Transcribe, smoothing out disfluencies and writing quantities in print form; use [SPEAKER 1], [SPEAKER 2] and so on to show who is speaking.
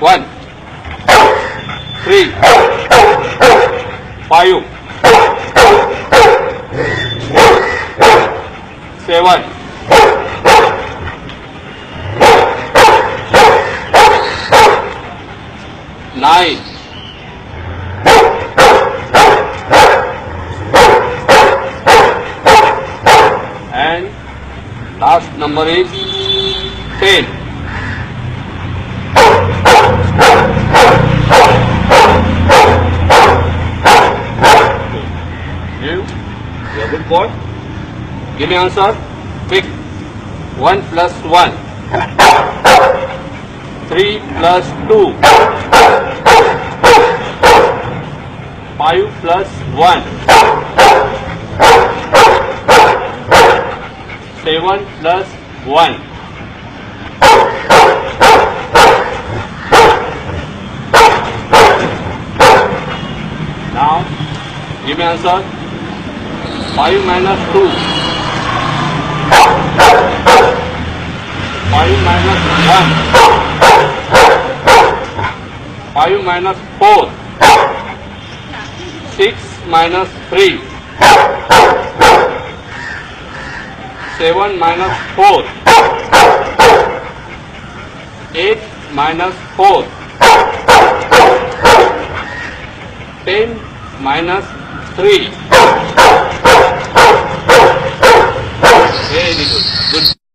[SPEAKER 1] 1, 3, 5, 7, 9, and last number is 10. You are a good boy. Give me answer. Quick. 1 plus 1. 3 plus 2. 5 plus 1. 7 plus 1. Now, give me answer. 5 minus 2. 5 minus 1. 5 minus 4. 6 minus 3. 7 minus 4. 8 minus 4. 10 minus 3. Very good. Good.